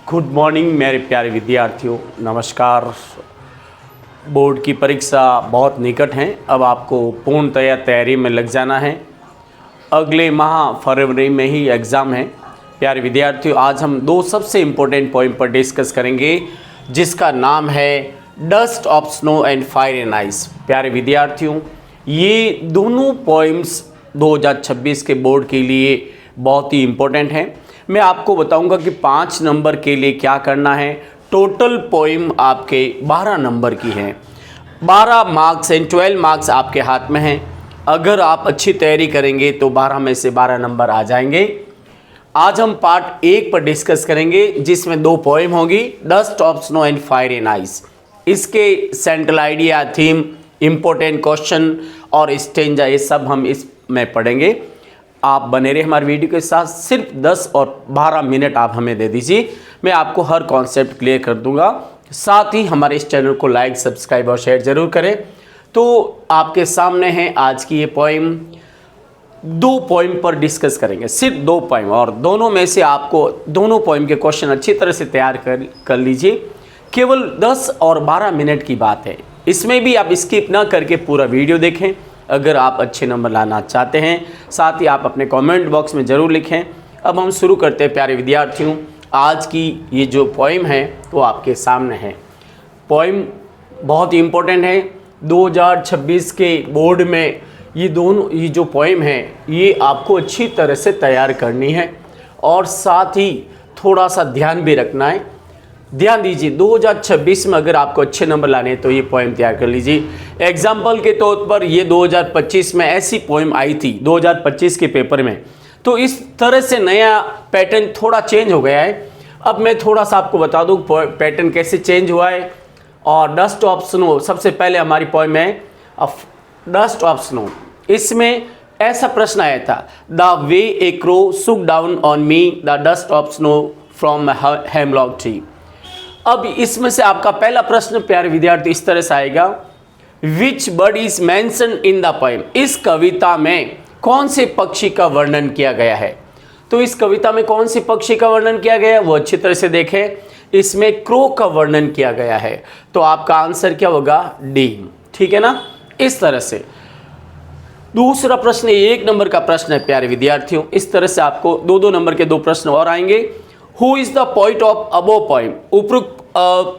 Good morning मेरे प्यारे विद्यार्थियों, नमस्कार। बोर्ड की परीक्षा बहुत निकट है। अब आपको पूर्णतया तैयारी में लग जाना है। अगले माह फरवरी में ही एग्ज़ाम है। प्यारे विद्यार्थियों, आज हम दो सबसे इम्पोर्टेंट पॉइंट पर डिस्कस करेंगे, जिसका नाम है dust of snow and fire and ice. प्यारे विद्यार्थियों, ये दोनों पॉइंट्स 2026 के बोर्ड के लिए बहुत ही इम्पोर्टेंट हैं। मैं आपको बताऊंगा कि 5 नंबर के लिए क्या करना है। टोटल पोइम आपके 12 नंबर की हैं। 12 मार्क्स एंड 12 मार्क्स आपके हाथ में हैं। अगर आप अच्छी तैयारी करेंगे तो 12 में से 12 नंबर आ जाएंगे। आज हम पार्ट 1 पर डिस्कस करेंगे, जिसमें 2 पोइम होगी, dust of snow and fire and ice. इसके central idea, theme, important question और स्टेंजा, ये सब हम इसमें पढ़ेंगे। आप बने रहे हमारे वीडियो के साथ। सिर्फ 10 और 12 मिनट आप हमें दे दीजिए, मैं आपको हर कॉन्सेप्ट क्लियर कर दूंगा। साथ ही हमारे इस चैनल को लाइक, सब्सक्राइब और शेयर जरूर करें। तो आपके सामने है आज की ये पोइम। 2 पोइम पर डिस्कस करेंगे, सिर्फ 2 पोइम, और दोनों में से आपको दोनों पोइम के क्वेश्चन अच्छी तरह से तैयार कर लीजिए। केवल 10 और 12 मिनट की बात है। इसमें भी आप स्किप ना करके पूरा वीडियो देखें अगर आप अच्छे नंबर लाना चाहते हैं। साथ ही आप अपने कमेंट बॉक्स में ज़रूर लिखें। अब हम शुरू करते हैं प्यारे विद्यार्थियों। आज की ये जो पोइम है वो आपके सामने है। पोइम बहुत ही इम्पोर्टेंट है। 2026 के बोर्ड में ये जो पोइम है ये आपको अच्छी तरह से तैयार करनी है, और साथ ही थोड़ा सा ध्यान भी रखना है। ध्यान दीजिए, 2026 में अगर आपको अच्छे नंबर लाने हैं तो ये पोइम तैयार कर लीजिए। एग्जाम्पल के तौर पर ये 2025 में ऐसी पोइम आई थी 2025 के पेपर में। तो इस तरह से नया पैटर्न थोड़ा चेंज हो गया है। अब मैं थोड़ा सा आपको बता दूं पैटर्न कैसे चेंज हुआ है। और डस्ट ऑफ स्नो सबसे पहले हमारी पोइम है डस्ट ऑफ स्नो। इसमें ऐसा प्रश्न आया था, द वे ए क्रो सुक down on me the dust of snow from hemlock tree. अब इसमें से आपका पहला प्रश्न प्यारे विद्यार्थी इस तरह से आएगा, which bird is mention in the poem. इस कविता में कौन से पक्षी का वर्णन किया गया है। तो इस कविता में कौन से पक्षी का वर्णन किया गया है वो अच्छी तरह से देखें। इसमें क्रो का वर्णन किया गया है। तो आपका आंसर क्या होगा, डी। ठीक है ना, इस तरह से। दूसरा प्रश्न 1 नंबर का प्रश्न है प्यारे विद्यार्थियों। इस तरह से आपको 2-2 नंबर के 2 प्रश्न और आएंगे। Who is the poet of above poem. उपरोक्त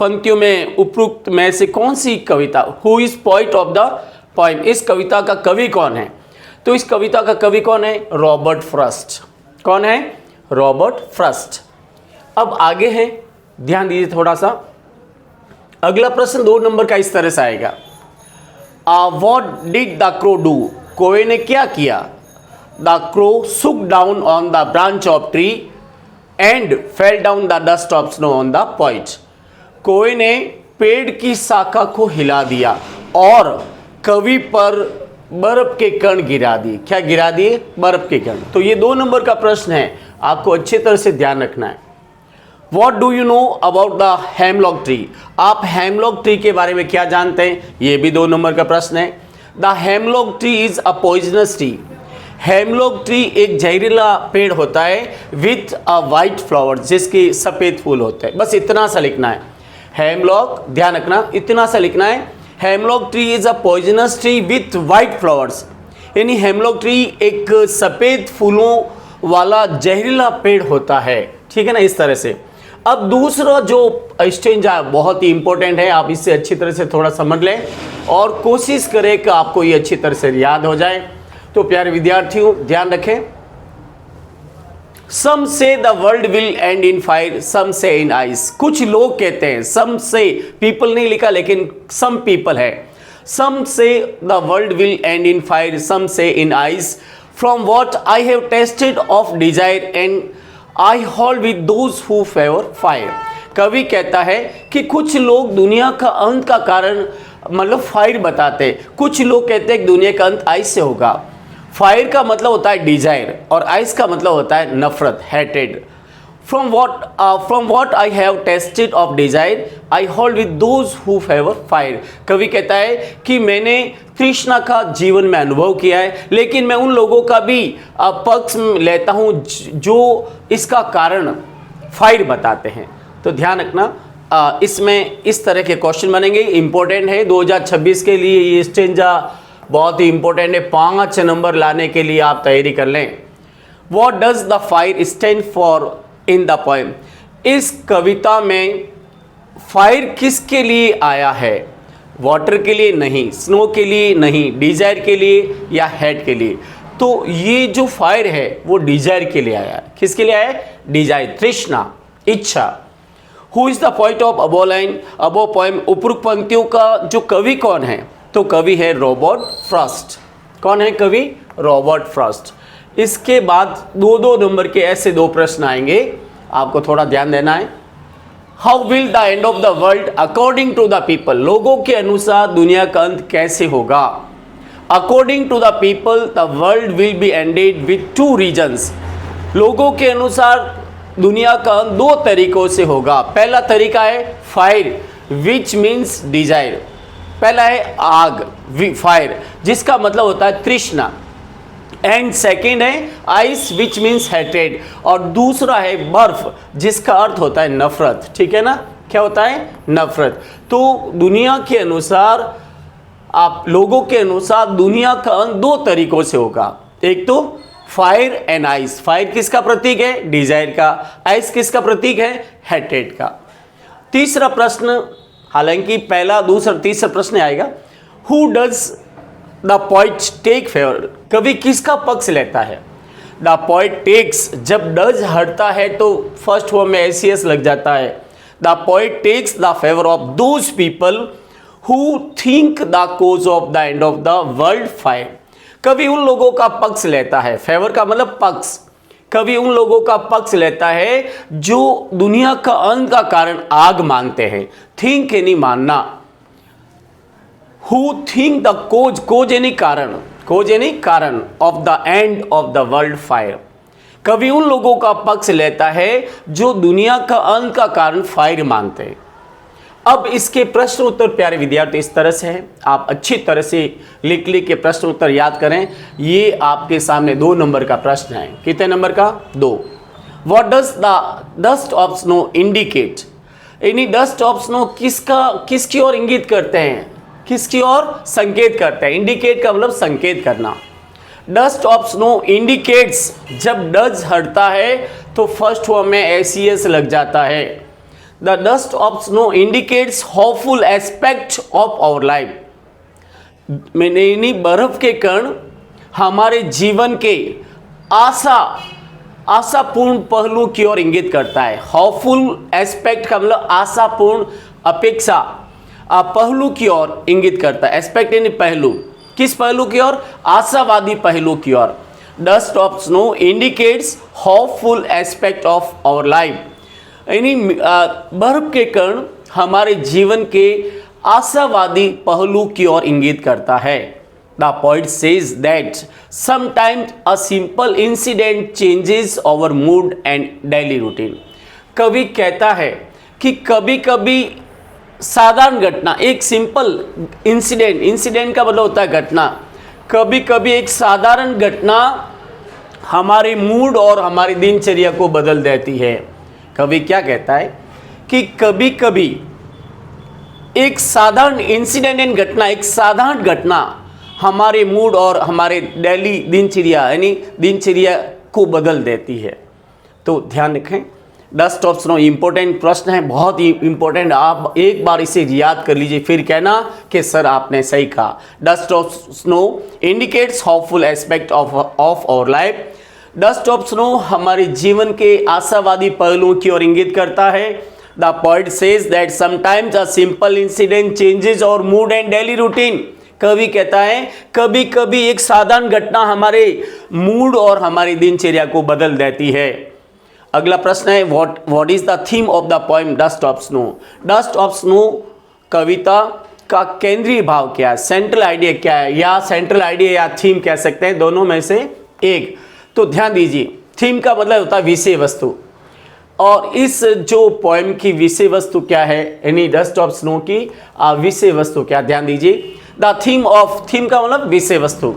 पंक्तियों में उपरोक्त में से कौन सी कविता, who is poet of the poem, इस कविता का कवि कौन है। तो इस कविता का कवि कौन है, रॉबर्ट फ्रॉस्ट। कौन है, रॉबर्ट फ्रॉस्ट। अब आगे है, ध्यान दीजिए थोड़ा सा। अगला प्रश्न 2 नंबर का इस तरह से आएगा, what did the crow do. कोए ने क्या किया। द क्रो सुक down on the branch of tree and fell down the dust of snow on the poet. कोए ने पेड़ की शाखा को हिला दिया और कवि पर बर्फ के कण गिरा दिए। क्या गिरा दिए, बर्फ के कण। तो ये 2 नंबर का प्रश्न है, आपको अच्छी तरह से ध्यान रखना है। What do you know about the hemlock tree? आप हेमलॉक ट्री के बारे में क्या जानते हैं, ये भी 2 नंबर का प्रश्न है। The hemlock tree is a poisonous tree. Hemlock tree एक जहरीला पेड़ होता है विथ अ वाइट फ्लावर, जिसके सफ़ेद फूल होते हैं। बस इतना सा लिखना है। हेमलॉक, ध्यान रखना, इतना सा लिखना है। Hemlock tree is a poisonous tree with white flowers. यानी हेमलॉक ट्री एक सफ़ेद फूलों वाला जहरीला पेड़ होता है। ठीक है ना, इस तरह से। अब दूसरा जो स्टेंजा बहुत ही इंपॉर्टेंट है, आप इसे अच्छी तरह से थोड़ा समझ लें और कोशिश करें कि आपको ये अच्छी तरह से याद हो जाए। तो प्यारे विद्यार्थियों ध्यान रखें। Some say the world will end in fire, some say in ice. कुछ लोग कहते हैं, सम से, पीपल नहीं लिखा लेकिन सम पीपल है। Some say the world will end in fire, some say in ice, from what I have tasted of desire and I hold with those who favour fire. कवि कहता है कि कुछ लोग दुनिया का अंत का कारण मतलब फायर बताते हैं। कुछ लोग कहते हैं कि दुनिया का अंत आइस से होगा। फायर का मतलब होता है डिजायर और आइस का मतलब होता है नफरत, hated. From what I have tasted of Dzire I hold with those who favour fire. कवि कहता है कि मैंने तृष्णा का जीवन में अनुभव किया है, लेकिन मैं उन लोगों का भी पक्ष लेता हूँ जो इसका कारण फायर बताते हैं। तो ध्यान रखना, इसमें इस तरह के क्वेश्चन बनेंगे, इंपॉर्टेंट है 2026 के लिए ये स्टेंजा बहुत ही इंपॉर्टेंट है, 5 नंबर लाने के लिए आप तैयारी कर लें। What does the fire stand for in the poem? इस कविता में फायर किसके लिए आया है? वाटर के लिए नहीं, स्नो के लिए नहीं, डिजायर के लिए या हेट के लिए। तो ये जो फायर है वो डिजायर के लिए आया है। किसके लिए आया है? डिजायर, तृष्णा, इच्छा। Who is the poet of above line, above poem, उपरोक्त पंक्तियों का जो कवि कौन है? तो कवि है रॉबर्ट फ्रॉस्ट। कौन है कवि? Robert Frost. इसके बाद 2-2 नंबर के ऐसे 2 प्रश्न आएंगे, आपको थोड़ा ध्यान देना है। How will the end of the world according to the people, लोगों के अनुसार दुनिया का अंत कैसे होगा? According to the people the world will be ended with 2 reasons, लोगों के अनुसार दुनिया का अंत 2 तरीकों से होगा। पहला तरीका है फायर विच मीन्स डिजायर, पहला है आग, फायर जिसका मतलब होता है तृष्णा, एंड सेकेंड है आइस विच मीन्स हेट्रेड, और दूसरा है बर्फ जिसका अर्थ होता है नफरत। ठीक है ना, क्या होता है? नफरत। तो दुनिया के अनुसार, आप लोगों के अनुसार दुनिया का अंत 2 तरीकों से होगा, एक तो फायर एंड आइस। फायर किसका प्रतीक है? डिजायर का। आइस किसका प्रतीक है? हेट्रेड का। तीसरा प्रश्न, हालांकि पहला, दूसरा, तीसरा प्रश्न आएगा, who does the poet take favour, कवि किसका पक्ष लेता है? द पोइट टेक्स, जब डज हटता है तो फर्स्ट फॉर्म में एसीएस लग जाता है। The poet takes the favour of those people who think the cause of the end of the world fire, कवि उन लोगों का पक्ष लेता है, फेवर का मतलब पक्ष, कवि उन लोगों का पक्ष लेता है जो दुनिया का अंत का कारण आग मानते हैं। थिंक यानी मानना, हु थिंक द कोज, कोज यानी कारण, कोज यानी कारण, of the end of the world fire, कवि उन लोगों का पक्ष लेता है जो दुनिया का अंत का कारण फायर मानते हैं। अब इसके प्रश्न उत्तर प्यारे विद्यार्थी इस तरह से हैं, आप अच्छी तरह से लिख के प्रश्न उत्तर याद करें। ये आपके सामने 2 नंबर का प्रश्न है। कितने नंबर का? 2। What does the dust of snow indicate, यानी डस्ट ऑफ स्नो किसकी ओर इंगित करते हैं? किसकी ओर संकेत करते हैं? इंडिकेट का मतलब संकेत करना। डस्ट ऑफ स्नो इंडिकेट्स, जब डज हटता है तो फर्स्ट फॉर्म में एसीएस लग जाता है। The dust of snow indicates hopeful aspect of our life, यानी बर्फ के कण हमारे जीवन के आशापूर्ण पहलू की ओर इंगित करता है। होपफुल एस्पेक्ट का मतलब आशापूर्ण, अपेक्षा, पहलू की ओर इंगित करता है। एस्पेक्ट यानी पहलू, किस पहलू की ओर? आशावादी पहलू की ओर। Dust of snow indicates hopeful aspect of our life, यानी बर्फ के कण हमारे जीवन के आशावादी पहलू की ओर इंगित करता है। The poet says that sometimes a simple incident changes our mood and daily routine, कवि कहता है कि कभी कभी साधारण घटना, एक सिंपल इंसिडेंट, इंसिडेंट का मतलब होता है घटना, कभी कभी एक साधारण घटना हमारे मूड और हमारी दिनचर्या को बदल देती है। कवि क्या कहता है कि कभी कभी एक साधारण इंसिडेंट एंड घटना, एक साधारण घटना हमारे मूड और हमारे डेली दिनचर्या यानी दिनचर्या को बदल देती है। तो ध्यान रखें, डस्ट ऑफ स्नो इंपॉर्टेंट प्रश्न है, बहुत ही इंपॉर्टेंट। आप एक बार इसे याद कर लीजिए, फिर कहना कि सर आपने सही कहा। Dust of snow indicates hopeful aspect of our life, dust of snow हमारे जीवन के आशावादी पहलुओं की ओर इंगित करता है। The poet says that sometimes a simple incident changes our mood and daily routine, कवि कहता है कभी कभी एक साधारण घटना हमारे मूड और हमारी दिनचर्या को बदल देती है। अगला प्रश्न है what is the theme of the poem dust of snow, dust of snow कविता का केंद्रीय भाव क्या है, सेंट्रल आइडिया क्या है, या सेंट्रल आइडिया या थीम कह सकते हैं, दोनों में से एक। तो ध्यान दीजिए, थीम का मतलब होता है विषय वस्तु, और इस जो पोएम की विषय वस्तु क्या है, यानी डस्ट ऑफ स्नो की विषय वस्तु क्या, ध्यान दीजिए। द थीम ऑफ, थीम का मतलब विषय वस्तु।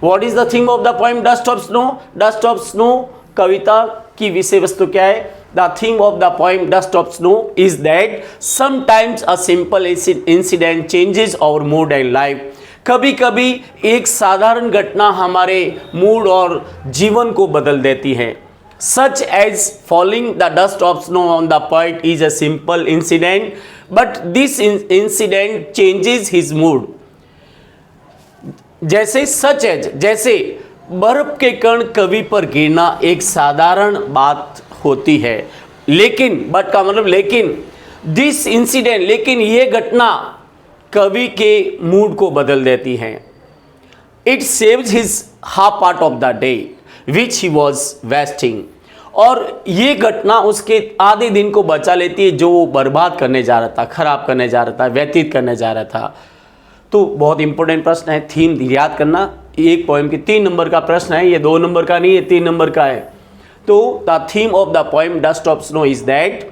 What is the theme of the poem dust of snow, dust of snow कविता की विषय वस्तु क्या है? The theme of the poem dust of snow is that sometimes a simple incident changes our mood and life. कभी कभी एक साधारण घटना हमारे मूड और जीवन को बदल देती है। Such as falling the dust of snow on the poet is a simple incident, but this incident changes his mood. जैसे सच एज, जैसे बर्फ के कण कवि पर गिरना एक साधारण बात होती है, लेकिन बट का मतलब लेकिन, दिस इंसिडेंट, लेकिन ये घटना कवि के मूड को बदल देती है। It saves his half part of the day which he was wasting, और ये घटना उसके आधे दिन को बचा लेती है जो वो बर्बाद करने जा रहा था, खराब करने जा रहा था, व्यतीत करने जा रहा था। तो बहुत इंपॉर्टेंट प्रश्न है, थीम याद करना। एक पोएम की 3 नंबर का प्रश्न है, ये 2 नंबर का नहीं है, 3 नंबर का है। तो the theme of the poem dust of snow is that,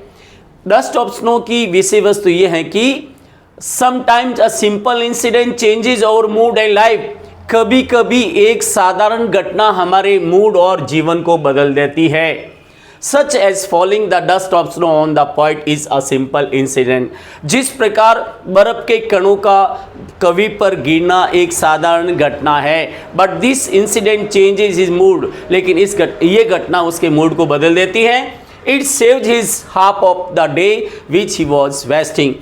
dust of snow की विषय वस्तु ये है कि sometimes a simple incident changes our mood and life, कभी कभी एक साधारण घटना हमारे मूड और जीवन को बदल देती है। Such as falling the dust of snow on the poet is a simple incident, जिस प्रकार बर्फ के कणों का कवि पर गिरना एक साधारण घटना है, but this incident changes his mood, लेकिन ये घटना उसके मूड को बदल देती है। It saved his half of the day which he was wasting,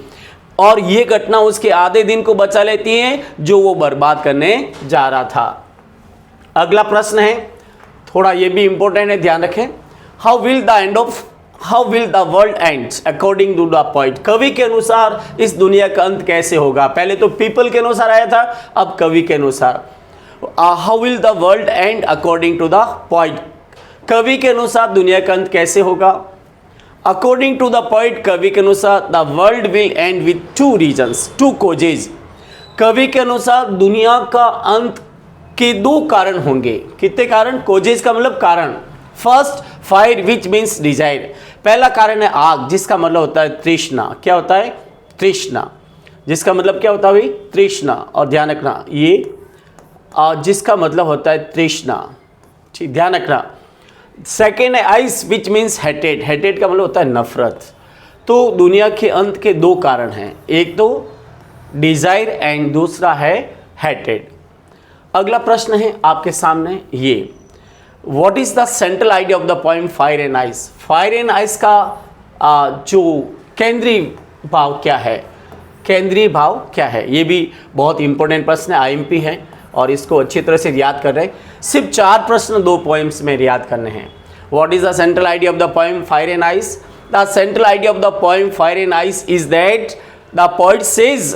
और ये घटना उसके आधे दिन को बचा लेती है जो वो बर्बाद करने जा रहा था। अगला प्रश्न है, थोड़ा ये भी इंपॉर्टेंट है, ध्यान रखें। How will the world end according to the poet, कवि के अनुसार इस दुनिया का अंत कैसे होगा? पहले तो पीपल के अनुसार आया था, अब कवि के अनुसार। How will the world end according to the poet, कवि के अनुसार दुनिया का अंत कैसे होगा? अकॉर्डिंग टू द पोएट, कवि के अनुसार the world will end with 2 reasons 2 causes, कवि के अनुसार दुनिया का अंत के 2 कारण होंगे। कितने कारण? कॉजेज का मतलब कारण। First, fire which means desire, पहला कारण है आग, जिसका मतलब होता है तृष्णा। क्या होता है? तृष्णा, जिसका मतलब क्या होता है भाई? तृष्णा। और ध्यान रखना ये जिसका मतलब होता है तृष्णा, ठीक, ध्यान रखना। सेकेंड है ice which means hated, hated का मतलब होता है नफरत। तो दुनिया के अंत के 2 कारण हैं, एक तो डिजायर एंड दूसरा है हेटेड। अगला प्रश्न है आपके सामने ये, what is the central idea of the poem fire and ice? Fire and ice का जो केंद्रीय भाव क्या है? केंद्रीय भाव क्या है? ये भी बहुत इंपॉर्टेंट प्रश्न है, आईएमपी है, और इसको अच्छी तरह से याद कर रहे हैं। सिर्फ 4 प्रश्न 2 पोएम्स में याद करने हैं। What is the central idea of the poem fire and ice? The central idea of the poem fire and ice is that the poet says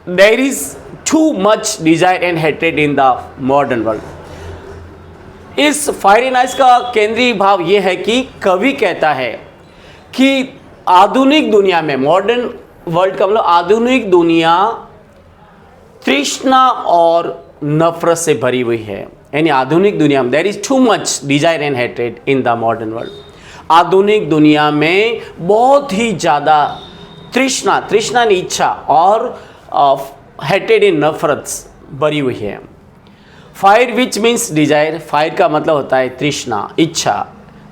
there is too much desire and hatred in the modern world. इस fire and ice का केंद्रीय भाव यह है कि कवि कहता है कि आधुनिक दुनिया में, मॉडर्न वर्ल्ड का मतलब आधुनिक दुनिया तृष्णा और नफरत से भरी हुई है। यानी आधुनिक दुनिया में there is too much desire and hatred in the modern world, आधुनिक दुनिया में बहुत ही ज़्यादा तृष्णा, तृष्णा ने इच्छा, और हेट्रेड इन नफरत भरी हुई है। Fire which means desire, fire का मतलब होता है तृष्णा, इच्छा,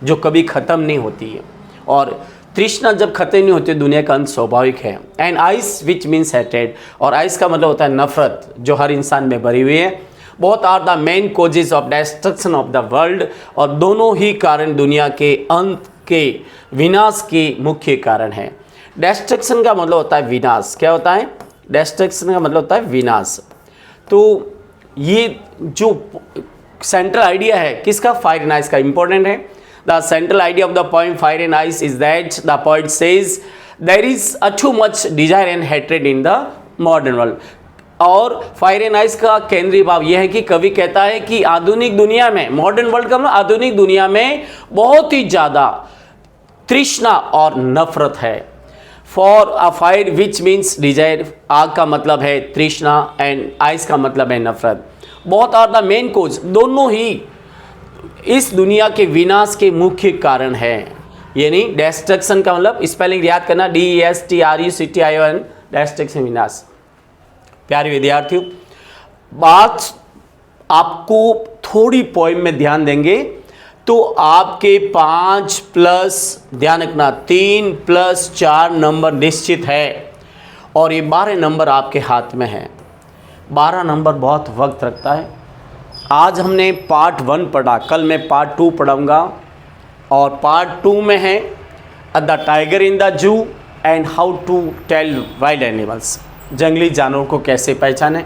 जो कभी ख़त्म नहीं होती है, और तृष्णा जब खत्म नहीं होती दुनिया का अंत स्वाभाविक है। And ice which means hated, और आइस का मतलब होता है नफरत, जो हर इंसान में भरी हुई है। Both are the main causes of destruction of the world, और दोनों ही कारण दुनिया के अंत के विनाश के मुख्य कारण हैं। डिस्ट्रक्शन का मतलब होता है विनाश। क्या होता है? डिस्ट्रक्शन का मतलब होता है विनाश। तो ये जो सेंट्रल आइडिया है किसका? फायर एंड आइस का, इंपॉर्टेंट है। The central idea of the poem Fire and Ice is that the poet says there is a too much desire and hatred in the modern world. और fire and ice का केंद्रीय भाव यह है कि कवि कहता है कि आधुनिक दुनिया में, मॉडर्न वर्ल्ड का मतलब आधुनिक दुनिया में बहुत ही ज़्यादा तृष्णा और नफरत है। For a fire which means desire, आग का मतलब है तृष्णा एंड आइस का मतलब है नफरत। बोथ आर द मेन कोज, दोनों ही इस दुनिया के विनाश के मुख्य कारण है। यानी डिस्ट्रक्शन का मतलब स्पेलिंग याद करना, DESTRUCTION, डिस्ट्रक्शन, विनाश। प्यारे विद्यार्थियों, बात आपको थोड़ी पोएम में ध्यान देंगे तो आपके 5 प्लस ध्यान रखना 3 प्लस 4 नंबर निश्चित है और ये 12 नंबर आपके हाथ में है। 12 नंबर बहुत वक्त रखता है। आज हमने पार्ट 1 पढ़ा, कल मैं पार्ट 2 पढ़ाऊँगा और पार्ट 2 में है the tiger in the zoo and how to tell wild animals, जंगली जानवरों को कैसे पहचानें।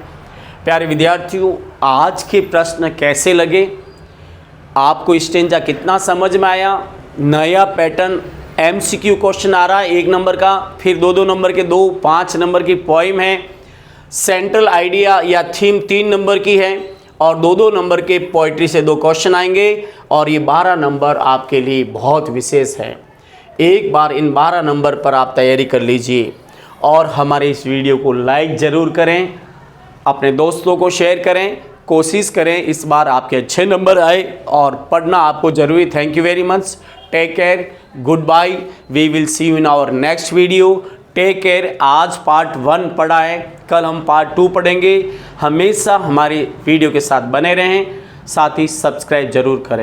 प्यारे विद्यार्थियों, आज के प्रश्न कैसे लगे, आपको स्टेंजा कितना समझ में आया। नया पैटर्न MCQ क्वेश्चन आ रहा है 1 नंबर का, फिर 2-2 नंबर के 2 5 नंबर की पोइम है, सेंट्रल आइडिया या थीम 3 नंबर की है और 2-2 नंबर के पोइट्री से 2 क्वेश्चन आएंगे और ये 12 नंबर आपके लिए बहुत विशेष है। एक बार इन 12 नंबर पर आप तैयारी कर लीजिए और हमारे इस वीडियो को लाइक ज़रूर करें, अपने दोस्तों को शेयर करें, कोशिश करें इस बार आपके अच्छे नंबर आए और पढ़ना आपको ज़रूरी। Thank you very much, take care, goodbye, we will see you in our next video, take care. आज पार्ट 1 पढ़ा है, कल हम पार्ट 2 पढ़ेंगे। हमेशा हमारी वीडियो के साथ बने रहें, साथ ही सब्सक्राइब जरूर करें।